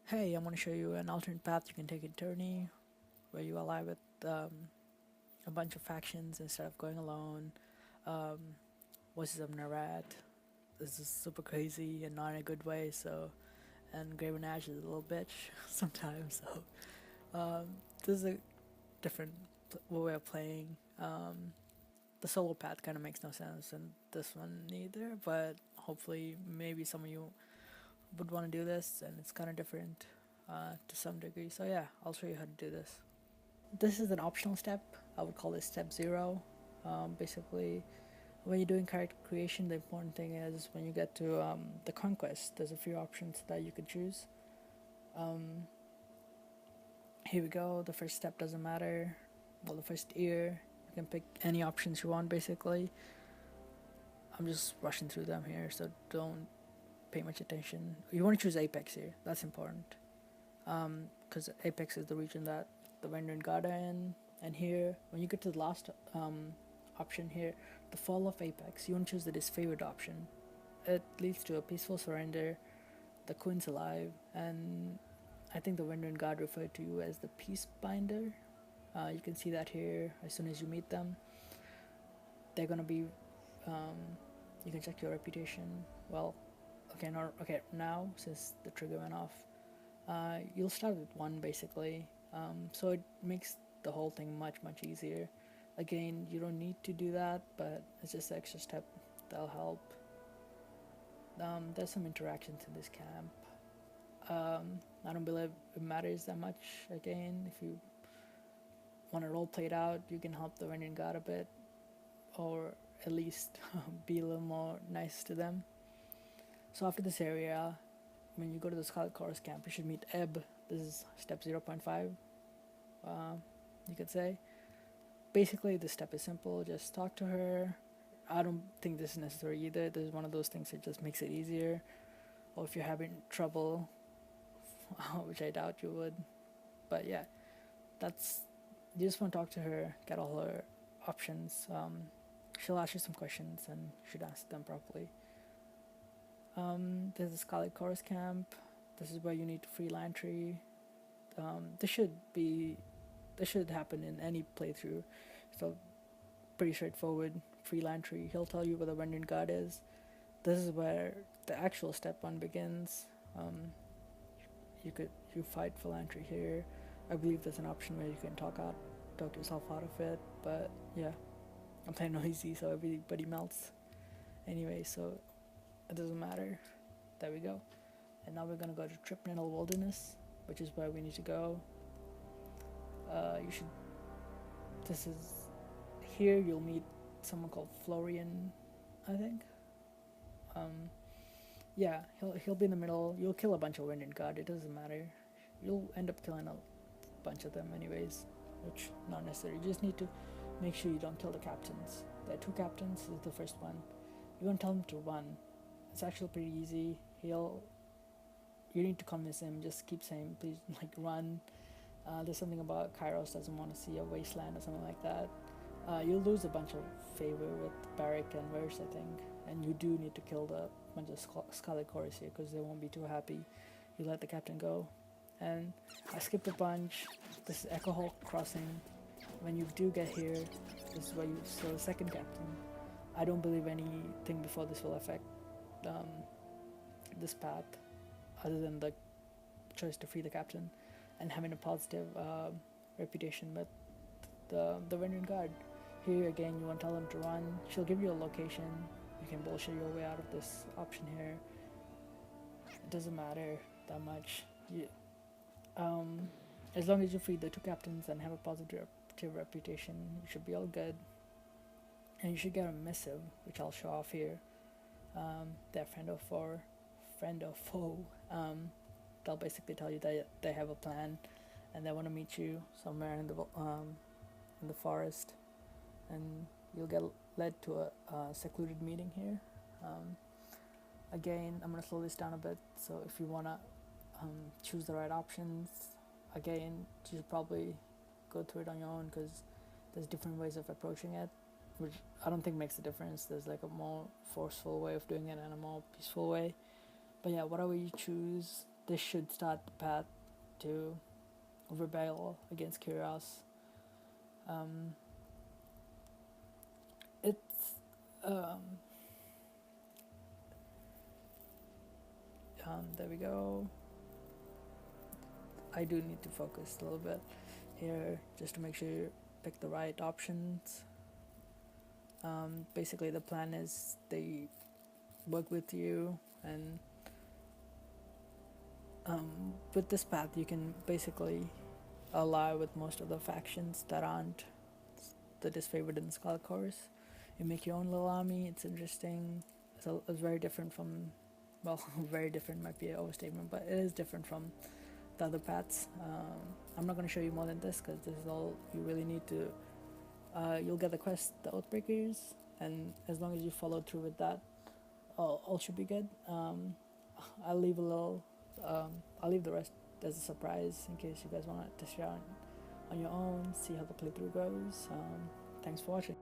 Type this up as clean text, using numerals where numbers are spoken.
Hey, I'm going to show you an alternate path you can take in Tyranny, where you ally with a bunch of factions instead of going alone. Um, Voices of Narat. This is super crazy and not in a good way, so. And Graven Ash is a little bitch sometimes, so. This is a different way of playing. The solo path kind of makes no sense, and this one neither, but hopefully, maybe some of you would want to do this, and it's kind of different to some degree. So, yeah, I'll show you how to do this. This is an optional step. I would call it step zero. Basically, when you're doing character creation, the important thing is when you get to the conquest, there's a few options that you could choose. Um, Here we go. The first step doesn't matter. Well, the first ear, you can pick any options you want basically. I'm just rushing through them here, so don't pay much attention. You want to choose Apex here. That's important. Because Apex is the region that the Vendrian God are in. And here, when you get to the last option here, the Fall of Apex, you want to choose the disfavored option. It leads to a peaceful surrender, the Queen's alive, and I think the Vendrian God referred to you as the Peacebinder. You can see that here as soon as you meet them. They're gonna be, you can check your reputation. Well, okay, not okay now since the trigger went off. You'll start with one basically, so it makes the whole thing much easier. Again, you don't need to do that, but it's just an extra step that'll help. There's some interactions in this camp. I don't believe it matters that much. Again, if you want to role play it out, you can help the Vendrian God a bit, or at least be a little more nice to them. So after this area, when you go to the Scarlet Chorus camp, you should meet Ebb. This is step 0.5, you could say. Basically, this step is simple. Just talk to her. I don't think this is necessary either. This is one of those things that just makes it easier. Or if you're having trouble, which I doubt you would. But yeah, that's you just want to talk to her, get all her options. She'll ask you some questions, and you should answer them properly. There's the Scarlet Chorus camp. This is where you need to free Lantry. This should happen in any playthrough. So pretty straightforward. Free Lantry. He'll tell you where the Vendrian God is. This is where the actual step one begins. You fight for Lantry here. I believe there's an option where you can talk yourself out of it. But yeah, I'm playing noisy, so everybody melts. Anyway, so it doesn't matter. There we go. And now we're gonna go to Tripnenal Wilderness, which is where we need to go. You should. This is here. You'll meet someone called Florian, I think. Yeah, he'll be in the middle. You'll kill a bunch of Vendrian God. It doesn't matter. You'll end up killing a bunch of them anyways, which not necessary. You just need to make sure you don't kill the captains. There are two captains. This is the first one. You want to tell him to run. It's actually pretty easy. You need to convince him. Just keep saying, please, like run. There's something about Kairos doesn't want to see a wasteland or something like that. You'll lose a bunch of favor with Barrick and Verse, I think, and you do need to kill the bunch of Scarlet Chorus here because they won't be too happy. You let the captain go, and I skipped a bunch. This is Echo Hall Crossing. When you do get here, this is where you still the second captain. I don't believe anything before this will affect this path, other than the choice to free the captain and having a positive reputation with the Vendrian Guard. Here again, you want to tell them to run. She'll give you a location. You can bullshit your way out of this option here. It doesn't matter that much. As long as you free the two captains and have a positive reputation, you should be all good. And you should get a missive, which I'll show off here. They're friend or foe. They'll basically tell you that they have a plan, and they want to meet you somewhere in the forest, and you'll get led to a secluded meeting here. Again, I'm gonna slow this down a bit. So if you wanna choose the right options, again, you should probably go through it on your own because there's different ways of approaching it, which I don't think makes a difference. There's like a more forceful way of doing it and a more peaceful way. But yeah, whatever you choose, this should start the path to rebel against Kyrios. Um, it's there we go. I do need to focus a little bit here just to make sure you pick the right options. Basically, the plan is they work with you, and with this path, you can basically ally with most of the factions that aren't the disfavored in the Scarlet Chorus. You make your own little army. It's interesting. It's very different from, well, very different might be an overstatement, but it is different from the other paths. I'm not going to show you more than this because this is all you really need to. You'll get the quest, the Oathbreakers, and as long as you follow through with that, all should be good. I'll leave a little. I'll leave the rest as a surprise in case you guys want to test it out on your own, see how the playthrough goes. Thanks for watching.